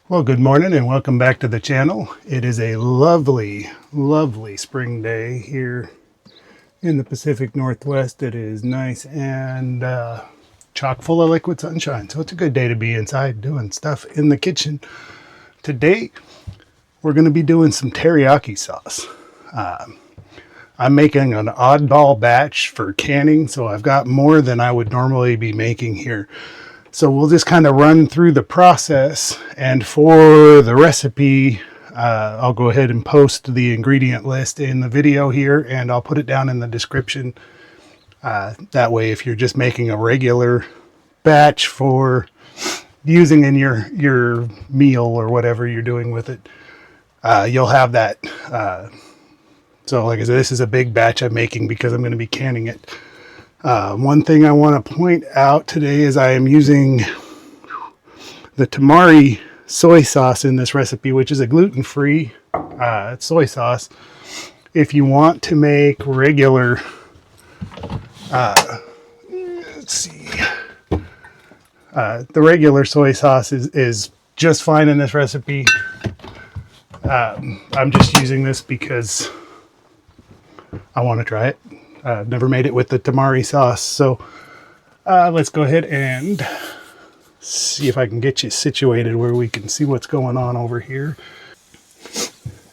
Well, good morning and welcome back to the channel. It is a lovely, lovely spring day here in the Pacific Northwest. It is nice and chock full of liquid sunshine. So it's a good day to be inside doing stuff in the kitchen. Today, we're going to be doing some teriyaki sauce. I'm making an oddball batch for canning, so I've got more than I would normally be making here. So we'll just kind of run through the process, and for the recipe, I'll go ahead and post the ingredient list in the video here, and I'll put it down in the description. That way, if you're just making a regular batch for using in your meal or whatever you're doing with it, you'll have that. So like I said, this is a big batch I'm making because I'm going to be canning it. One thing I want to point out today is I am using the tamari soy sauce in this recipe, which is a gluten-free soy sauce. If you want to make regular, let's see, the regular soy sauce is just fine in this recipe. I'm just using this because I want to try it. I've never made it with the tamari sauce, so let's go ahead and see if I can get you situated where we can see what's going on over here.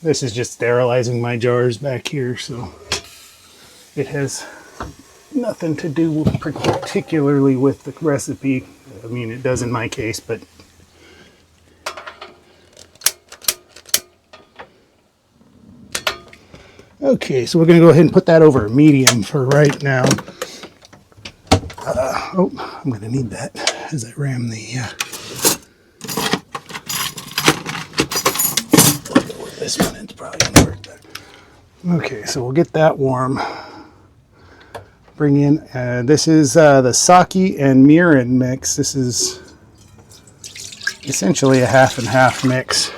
This is just sterilizing my jars back here, so it has nothing to do particularly with the recipe. I mean, it does in my case, but okay, so we're going to go ahead and put that over medium for right now. I'm going to need that as I ram the this one. It's probably going to work better. Okay, so we'll get that warm. Bring in, this is the sake and mirin mix. This is essentially a half and half mix.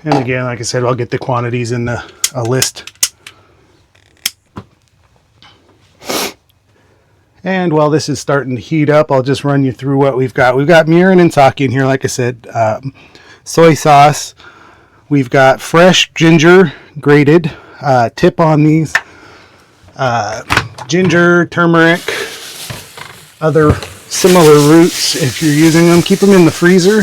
And again, like I said, I'll get the quantities in a list. And while this is starting to heat up, I'll just run you through what we've got. We've got mirin and sake in here, like I said. Soy sauce. We've got fresh ginger, grated. Tip on these. Ginger, turmeric, other similar roots. If you're using them, keep them in the freezer.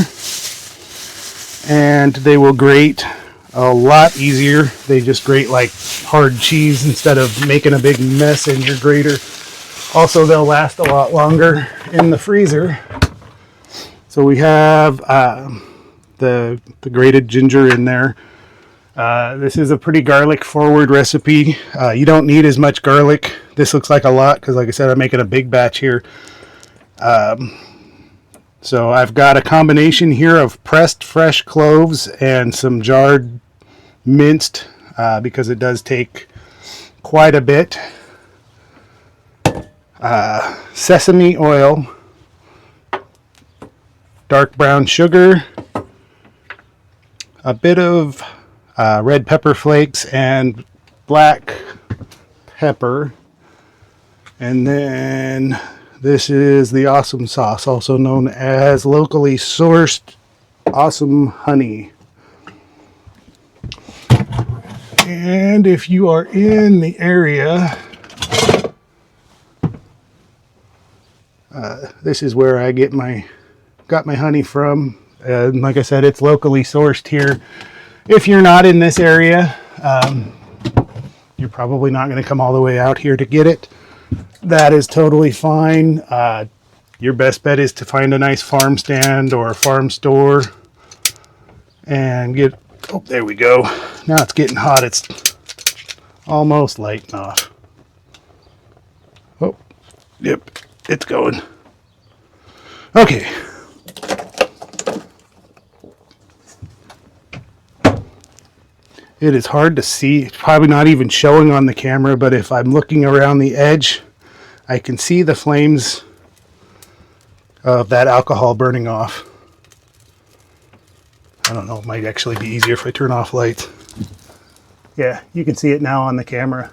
And they will grate a lot easier. They just grate like hard cheese instead of making a big mess in your grater. Also, they'll last a lot longer in the freezer. So we have the grated ginger in there. This is a pretty garlic forward recipe. You don't need as much garlic. This looks like a lot because, like I said, I'm making a big batch here. So I've got a combination here of pressed fresh cloves and some jarred minced because it does take quite a bit. Sesame oil, dark brown sugar, a bit of red pepper flakes and black pepper, and then this is the awesome sauce, also known as locally sourced awesome honey. And if you are in the area, this is where I got my honey from. And like I said, it's locally sourced here. If you're not in this area, you're probably not going to come all the way out here to get it. That is totally fine. Your best bet is to find a nice farm stand or a farm store and get, oh, there we go. Now it's getting hot. It's almost lighting off. Oh, yep, it's going. Okay. It is hard to see. It's probably not even showing on the camera, but if I'm looking around the edge, I can see the flames of that alcohol burning off. I don't know, it might actually be easier if I turn off lights. Yeah, you can see it now on the camera.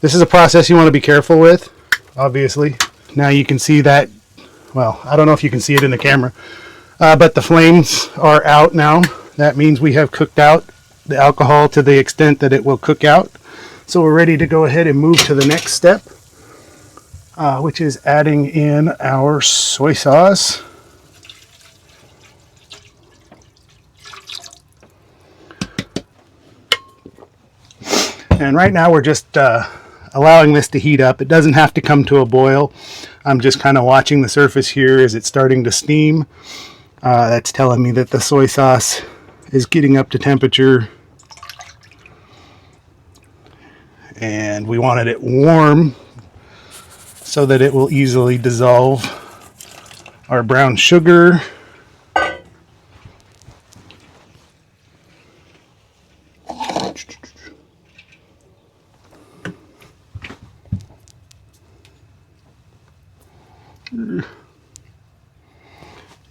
This is a process you want to be careful with, obviously. Now you can see that Well, I don't know if you can see it in the camera, but the flames are out now. That means we have cooked out the alcohol to the extent that it will cook out. So we're ready to go ahead and move to the next step, which is adding in our soy sauce. And right now we're just allowing this to heat up. It doesn't have to come to a boil. I'm just kind of watching the surface here as it's starting to steam. That's telling me that the soy sauce is getting up to temperature. And we wanted it warm so that it will easily dissolve our brown sugar.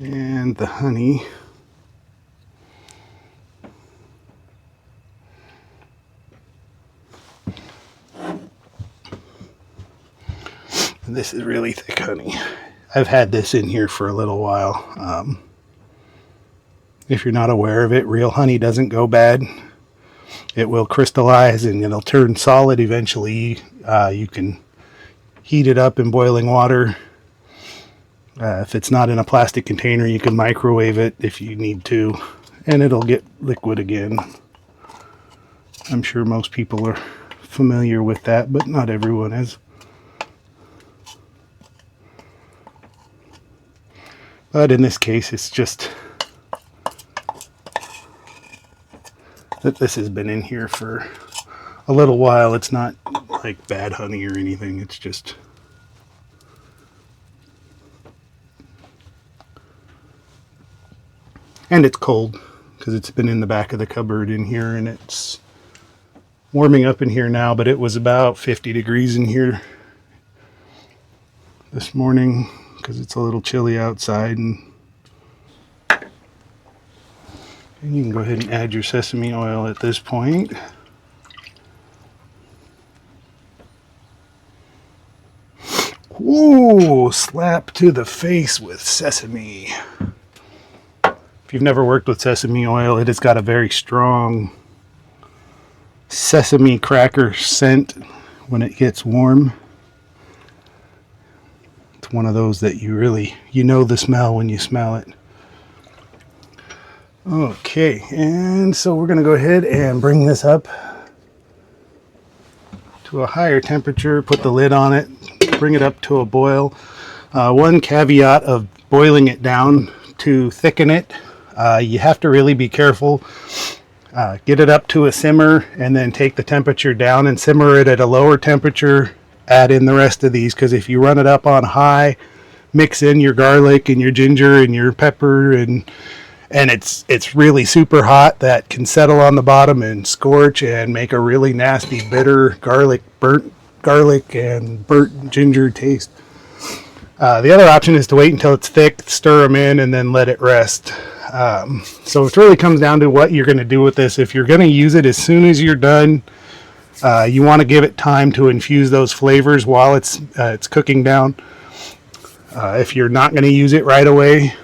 And the honey. And this is really thick honey. I've had this in here for a little while. If you're not aware of it, real honey doesn't go bad. It will crystallize and it'll turn solid eventually. You can heat it up in boiling water. If it's not in a plastic container, you can microwave it if you need to, and it'll get liquid again. I'm sure most people are familiar with that, but not everyone is. But in this case, it's just that this has been in here for a little while. It's not like bad honey or anything. It's just... And it's cold because it's been in the back of the cupboard in here, and it's warming up in here now, but it was about 50 degrees in here this morning because it's a little chilly outside. And you can go ahead and add your sesame oil at this point. Ooh, slap to the face with sesame. If you've never worked with sesame oil, it has got a very strong sesame cracker scent when it gets warm. It's one of those that you know the smell when you smell it. Okay, and so we're going to go ahead and bring this up to a higher temperature, put the lid on it, bring it up to a boil. One caveat of boiling it down to thicken it, you have to really be careful. Get it up to a simmer and then take the temperature down and simmer it at a lower temperature. Add in the rest of these, because if you run it up on high, mix in your garlic and your ginger and your pepper, and it's really super hot, that can settle on the bottom and scorch and make a really nasty bitter burnt garlic and burnt ginger taste. The other option is to wait until it's thick, stir them in, and then let it rest. So it really comes down to what you're going to do with this. If you're going to use it as soon as you're done, you want to give it time to infuse those flavors while it's cooking down. If you're not going to use it right away,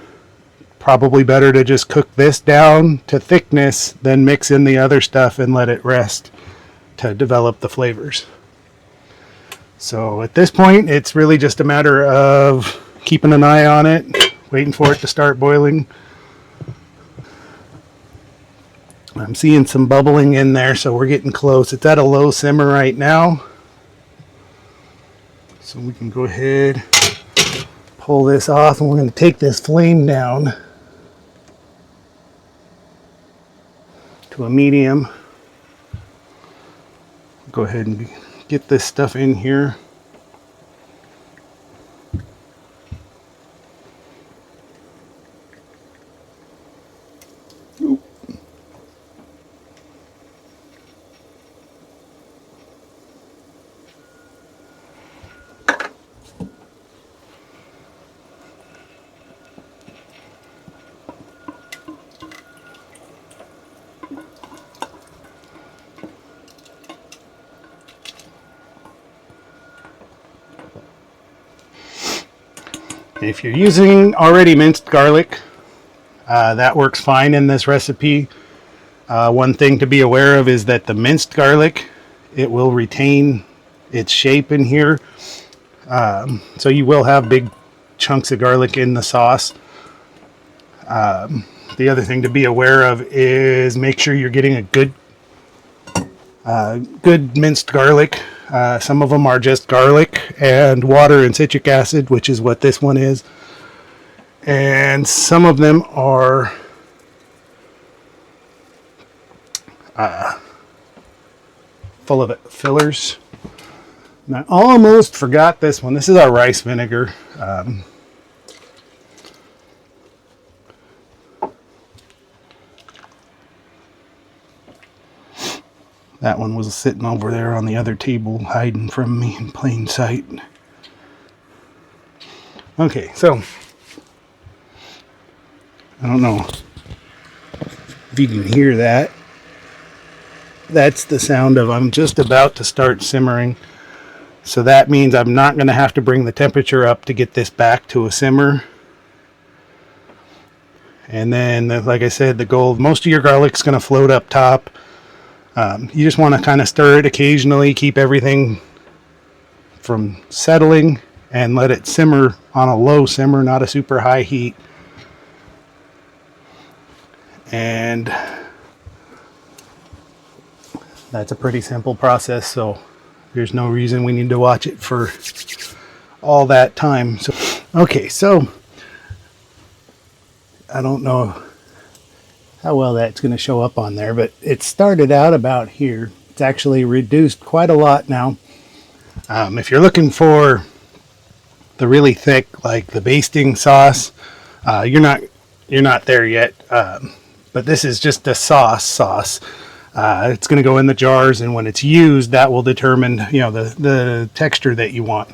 probably better to just cook this down to thickness, then mix in the other stuff and let it rest to develop the flavors. So at this point, it's really just a matter of keeping an eye on it, waiting for it to start boiling. I'm seeing some bubbling in there, so we're getting close. It's at a low simmer right now. So we can go ahead, pull this off, and we're going to take this flame down to a medium. Go ahead and get this stuff in here. If you're using already minced garlic, that works fine in this recipe. One thing to be aware of is that the minced garlic, it will retain its shape in here. So you will have big chunks of garlic in the sauce. The other thing to be aware of is make sure you're getting a good minced garlic. Some of them are just garlic and water and citric acid, which is what this one is. And some of them are full of fillers. And I almost forgot this one. This is our rice vinegar. That one was sitting over there on the other table, hiding from me in plain sight. Okay, so I don't know if you can hear that. That's the sound of I'm just about to start simmering. So that means I'm not going to have to bring the temperature up to get this back to a simmer. And then, like I said, the goal, most of your garlic's going to float up top. You just want to kind of stir it occasionally, keep everything from settling, and let it simmer on a low simmer, not a super high heat. And that's a pretty simple process, so there's no reason we need to watch it for all that time. So, okay, so I don't know how well that's going to show up on there, but it started out about here. It's actually reduced quite a lot now. If you're looking for the really thick, like the basting sauce, you're not there yet. But this is just a sauce. It's going to go in the jars, and when it's used, that will determine, the texture that you want.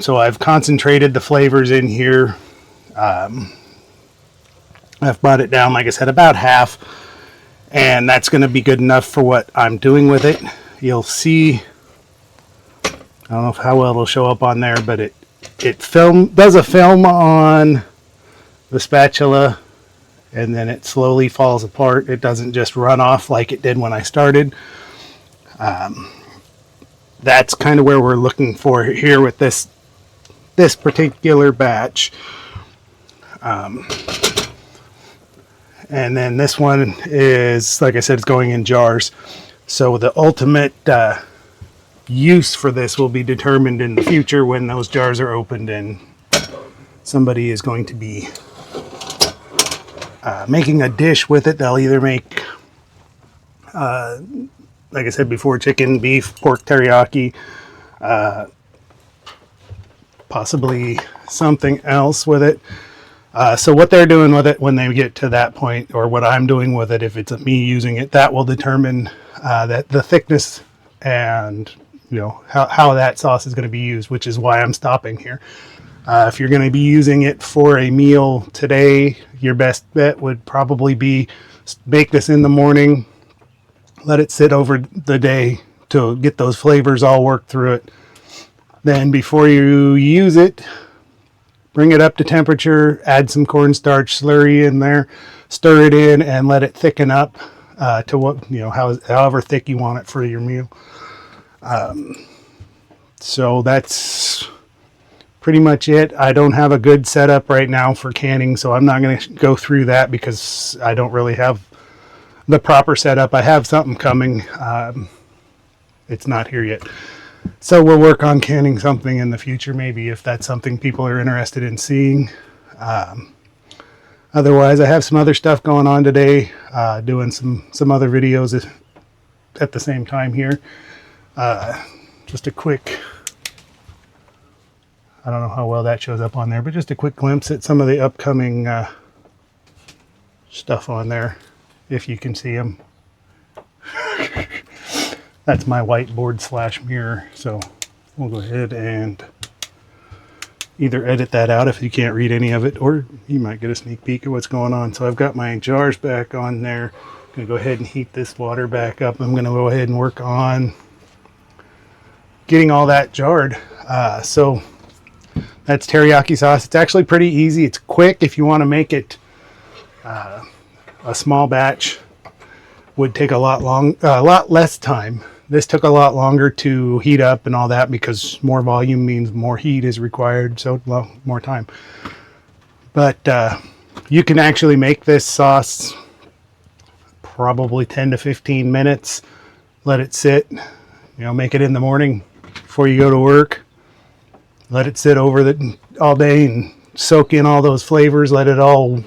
So I've concentrated the flavors in here. I've brought it down, like I said, about half, and that's going to be good enough for what I'm doing with it. You'll see, I don't know how well it'll show up on there, but it does a film on the spatula, and then it slowly falls apart. It doesn't just run off like it did when I started. That's kind of where we're looking for here with this particular batch. And then this one is, like I said, it's going in jars. So the ultimate use for this will be determined in the future when those jars are opened and somebody is going to be making a dish with it. They'll either make, like I said before, chicken, beef, pork teriyaki, possibly something else with it. So what they're doing with it when they get to that point, or what I'm doing with it, if it's me using it, that will determine that the thickness and how that sauce is going to be used, which is why I'm stopping here. If you're going to be using it for a meal today, your best bet would probably be bake this in the morning, let it sit over the day to get those flavors all worked through it. Then before you use it, bring it up to temperature, add some cornstarch slurry in there, stir it in, and let it thicken up to what, however thick you want it for your meal. So that's pretty much it. I don't have a good setup right now for canning, so I'm not going to go through that because I don't really have the proper setup. I have something coming. It's not here yet. So we'll work on canning something in the future, maybe, if that's something people are interested in seeing. Otherwise, I have some other stuff going on today, doing some other videos at the same time here. Just a quick, I don't know how well that shows up on there, but just a quick glimpse at some of the upcoming stuff on there, if you can see them. That's my whiteboard / mirror, so we'll go ahead and either edit that out if you can't read any of it, or you might get a sneak peek of what's going on. So I've got my jars back on there. I'm going to go ahead and heat this water back up. I'm going to go ahead and work on getting all that jarred. So That's teriyaki sauce. It's actually pretty easy. It's quick. If you want to make it a small batch, would take a lot less time. This took a lot longer to heat up and all that because more volume means more heat is required, so well, more time. But you can actually make this sauce probably 10 to 15 minutes. Let it sit. You know, make it in the morning before you go to work. Let it sit over all day and soak in all those flavors. Let it all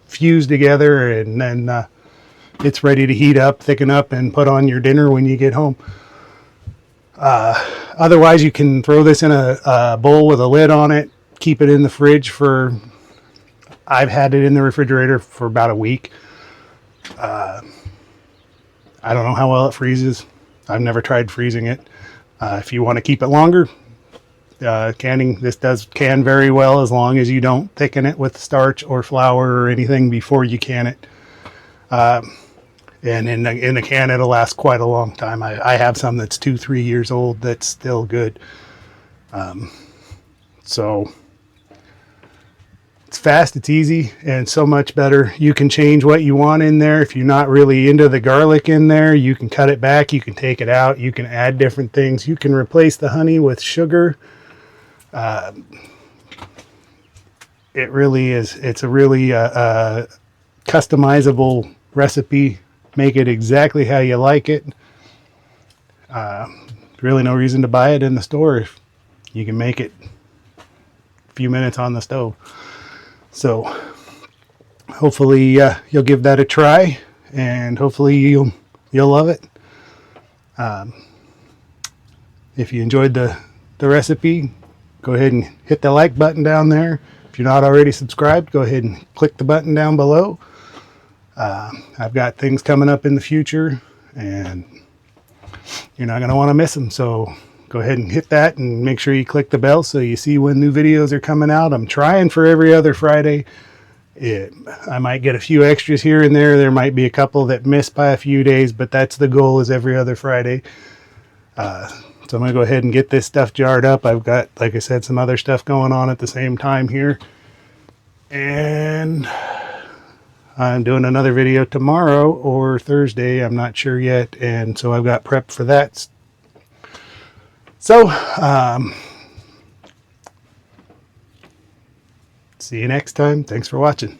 fuse together, and then it's ready to heat up, thicken up, and put on your dinner when you get home. Otherwise, you can throw this in a bowl with a lid on it. Keep it in the fridge for, I've had it in the refrigerator for about a week. I don't know how well it freezes. I've never tried freezing it. If you want to keep it longer, canning, this does can very well as long as you don't thicken it with starch or flour or anything before you can it. And in the can, it'll last quite a long time. I have some that's 2-3 years old that's still good. So it's fast, it's easy, and so much better. You can change what you want in there. If you're not really into the garlic in there, you can cut it back, you can take it out, you can add different things. You can replace the honey with sugar. It really is, it's a really customizable recipe. Make it exactly how you like it. Really no reason to buy it in the store if you can make it a few minutes on the stove. So hopefully you'll give that a try, and hopefully you'll love it. If you enjoyed the recipe, go ahead and hit the like button down there. If you're not already subscribed, go ahead and click the button down below. I've got things coming up in the future, and you're not going to want to miss them. So go ahead and hit that, and make sure you click the bell so you see when new videos are coming out. I'm trying for every other Friday. I might get a few extras here and there. There might be a couple that miss by a few days, but that's the goal, is every other Friday. So I'm going to go ahead and get this stuff jarred up. I've got, like I said, some other stuff going on at the same time here. And I'm doing another video tomorrow or Thursday. I'm not sure yet. And so I've got prep for that. So, see you next time. Thanks for watching.